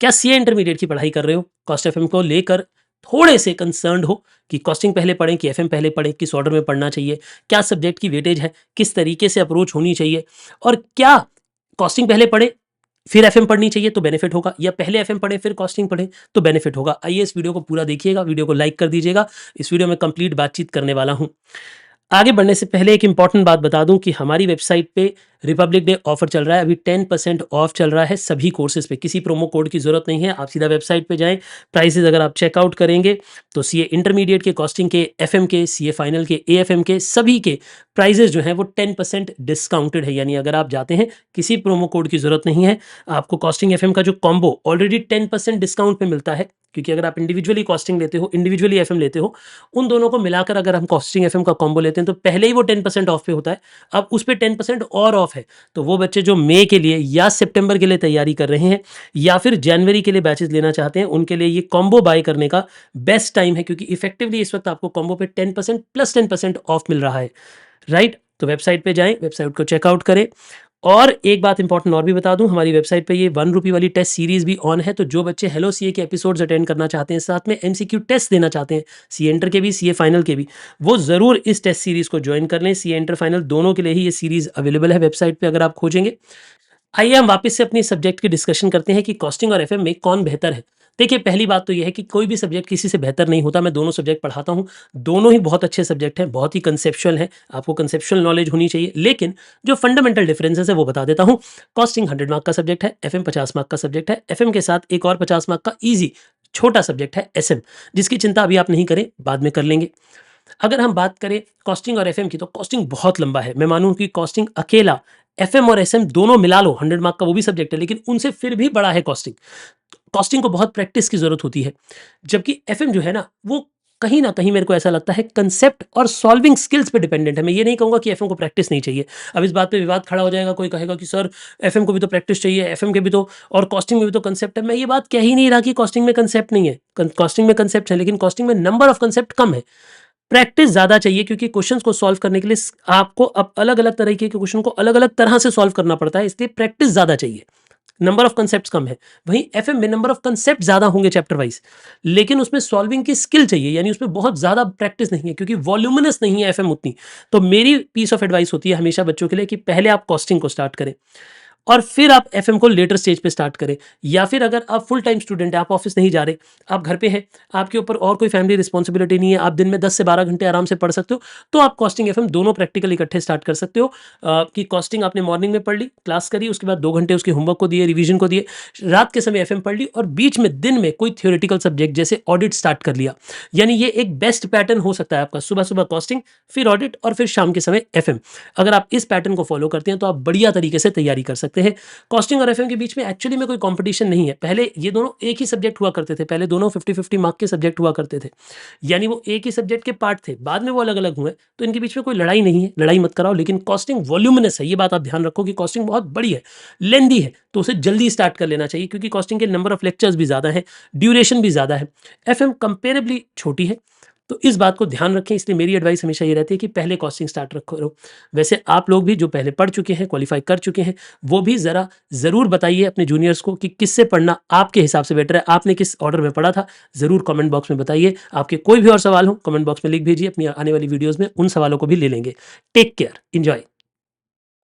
क्या CA intermediate की पढ़ाई कर रहे हो, कॉस्ट एफएम को लेकर थोड़े से कंसर्न्ड हो कि कॉस्टिंग पहले पढ़ें कि एफएम पहले पढ़ें, किस ऑर्डर में पढ़ना चाहिए, क्या सब्जेक्ट की वेटेज है, किस तरीके से अप्रोच होनी चाहिए, और क्या कॉस्टिंग पहले पढ़ें फिर एफएम पढ़नी चाहिए तो बेनिफिट होगा, या पहले एफएम पढ़ें फिर कॉस्टिंग पढ़ें तो बेनिफिट होगा। आइए इस वीडियो को पूरा देखिएगा, वीडियो को लाइक कर दीजिएगा। इस वीडियो में कंप्लीट बातचीत करने वाला हूं। आगे बढ़ने से पहले एक इंपॉर्टेंट बात बता दूं कि हमारी वेबसाइट पे रिपब्लिक डे ऑफर चल रहा है। अभी 10% ऑफ चल रहा है सभी कोर्सेज पे, किसी प्रोमो कोड की जरूरत नहीं है। आप सीधा वेबसाइट पे जाएं, प्राइसेस अगर आप चेकआउट करेंगे तो सीए इंटरमीडिएट के, कॉस्टिंग के, एफएम के, सीए फाइनल के, एएफएम के, सभी के प्राइजेस जो हैं वो 10% डिस्काउंटेड है। यानी अगर आप जाते हैं, किसी प्रोमो कोड की जरूरत नहीं है। आपको कॉस्टिंग एफएम का जो कॉम्बो ऑलरेडी 10% डिस्काउंट पे मिलता है, क्योंकि अगर आप इंडिविजुअली कॉस्टिंग लेते हो, इंडिविजुअली एफएम लेते हो, उन दोनों को मिलाकर अगर हम कॉस्टिंग एफएम का कॉम्बो लेते हैं तो पहले ही वो 10% ऑफ पे होता है। अब उस पे 10% और ऑफ है। तो वो बच्चे जो मई के लिए या सितंबर के लिए तैयारी कर रहे हैं या फिर जनवरी के लिए बैचेस लेना चाहते हैं, उनके लिए ये कॉम्बो बाय करने का बेस्ट टाइम है, क्योंकि इफेक्टिवली इस वक्त आपको कॉम्बो पे 10% प्लस 10% ऑफ मिल रहा है। राइट, तो वेबसाइट पे जाएं, वेबसाइट को चेकआउट करें। और एक बात इंपॉर्टेंट और भी बता दूं, हमारी वेबसाइट पे ये 1 रुपये वाली टेस्ट सीरीज भी ऑन है। तो जो बच्चे हेलो सीए के एपिसोड्स अटेंड करना चाहते हैं, साथ में एमसीक्यू टेस्ट देना चाहते हैं, सीए इंटर के भी, सीए फाइनल के भी, वो जरूर इस टेस्ट सीरीज को ज्वाइन कर लें। सीए इंटर फाइनल दोनों के लिए ही ये सीरीज अवेलेबल है वेबसाइट पे, अगर आप खोजेंगे। आइए हम वापस से अपनी सब्जेक्ट की डिस्कशन करते हैं कि कॉस्टिंग और एफएम में कौन बेहतर है। देखिए, पहली बात तो यह है कि कोई भी सब्जेक्ट किसी से बेहतर नहीं होता। मैं दोनों सब्जेक्ट पढ़ाता हूं, दोनों ही बहुत अच्छे सब्जेक्ट हैं, बहुत ही कंसेप्चुअल हैं। आपको कंसेप्चुअल नॉलेज होनी चाहिए, लेकिन जो फंडामेंटल डिफरेंसेस है वो बता देता हूं। कॉस्टिंग 100 मार्क का सब्जेक्ट है, एफएम 50 मार्क का सब्जेक्ट है। एफएम के साथ एक और 50 मार्क का ईजी छोटा सब्जेक्ट है एसएम, जिसकी चिंता अभी आप नहीं करें, बाद में कर लेंगे। अगर हम बात करें कॉस्टिंग और एफएम की, तो कॉस्टिंग बहुत लंबा है। मैं मानूं कि कॉस्टिंग अकेला, एफएम और एसएम दोनों मिला लो, 100 मार्क का वो भी सब्जेक्ट है, लेकिन उनसे फिर भी बड़ा है कॉस्टिंग। कॉस्टिंग को बहुत प्रैक्टिस की जरूरत होती है, जबकि एफएम जो है ना, वो कहीं ना कहीं मेरे को ऐसा लगता है कंसेप्ट और सॉल्विंग स्किल्स पे डिपेंडेंट है। मैं ये नहीं कहूंगा कि एफएम को प्रैक्टिस नहीं चाहिए। अब इस बात पे विवाद खड़ा हो जाएगा, कोई कहेगा कि सर एफएम को भी तो प्रैक्टिस चाहिए, एफएम के भी तो, और कॉस्टिंग में भी तो कंसेप्ट है। मैं ये बात कह ही नहीं रहा कि कॉस्टिंग में कंसेप्ट नहीं है, कॉस्टिंग में कंसेप्ट है, लेकिन कॉस्टिंग में नंबर ऑफ कंसेप्ट कम है, प्रैक्टिस ज्यादा चाहिए, क्योंकि क्वेश्चंस को सॉल्व करने के लिए आपको अब अलग अलग तरीके के क्वेश्चन को अलग अलग तरह से सॉल्व करना पड़ता है, इसलिए प्रैक्टिस ज्यादा चाहिए, नंबर ऑफ कंसेप्ट्स कम है। वहीं एफएम में नंबर ऑफ कंसेप्ट ज्यादा होंगे चैप्टर वाइज, लेकिन उसमें सॉल्विंग की स्किल चाहिए, यानी उसमें बहुत ज्यादा प्रैक्टिस नहीं है, क्योंकि वॉल्यूमिनस नहीं है एफएम उतनी। तो मेरी पीस ऑफ एडवाइस होती है हमेशा बच्चों के लिए कि पहले आप कॉस्टिंग को स्टार्ट करें और फिर आप एफएम को लेटर स्टेज पे स्टार्ट करें। या फिर अगर आप फुल टाइम स्टूडेंट हैं, आप ऑफिस नहीं जा रहे, आप घर पे हैं, आपके ऊपर और कोई फैमिली रिस्पॉन्सिबिलिटी नहीं है, आप दिन में 10 से 12 घंटे आराम से पढ़ सकते हो, तो आप कॉस्टिंग एफएम दोनों प्रैक्टिकल इकट्ठे स्टार्ट कर सकते हो। कि कॉस्टिंग आपने मॉर्निंग में पढ़ ली, क्लास करी, उसके बाद 2 घंटे उसके होमवर्क को दिए, रिविजन को दिए, रात के समय एफएम पढ़ ली, और बीच में दिन में कोई थियोरेटिकल सब्जेक्ट जैसे ऑडिट स्टार्ट कर लिया। यानी ये एक बेस्ट पैटर्न हो सकता है आपका, सुबह सुबह कॉस्टिंग, फिर ऑडिट, और फिर शाम के समय एफएम। अगर आप इस पैटर्न को फॉलो करते हैं तो आप बढ़िया तरीके से तैयारी कर सकते हैं। कॉस्टिंग और एफएम के बीच में एक्चुअली में कोई कंपटीशन नहीं है। पहले ये दोनों एक ही सब्जेक्ट हुआ करते थे, पहले दोनों 50-50 मार्क के सब्जेक्ट हुआ करते थे, यानी वो एक ही सब्जेक्ट के पार्ट थे, बाद में वो अलग अलग हुए। तो इनके बीच में कोई लड़ाई नहीं है, लड़ाई मत कराओ। लेकिन कॉस्टिंग वॉल्यूमिनस है, ये बात आप ध्यान रखो कि कॉस्टिंग बहुत बड़ी है, लेंदी है, तो उसे जल्दी स्टार्ट कर लेना चाहिए, क्योंकि कॉस्टिंग के नंबर ऑफ लेक्चर्स भी ज़्यादा है, ड्यूरेशन भी ज़्यादा है। एफएम कंपेरेबली छोटी है, तो इस बात को ध्यान रखें। इसलिए मेरी एडवाइस हमेशा ये रहती है कि पहले कॉस्टिंग स्टार्ट रखो। वैसे आप लोग भी जो पहले पढ़ चुके हैं, क्वालिफाई कर चुके हैं, वो भी ज़रूर बताइए अपने जूनियर्स को कि किससे पढ़ना आपके हिसाब से बेटर है, आपने किस ऑर्डर में पढ़ा था, ज़रूर कमेंट बॉक्स में बताइए। आपके कोई भी और सवाल हो कमेंट बॉक्स में लिख भेजिए, अपनी आने वाली वीडियोज़ में उन सवालों को भी ले लेंगे। Take care, enjoy.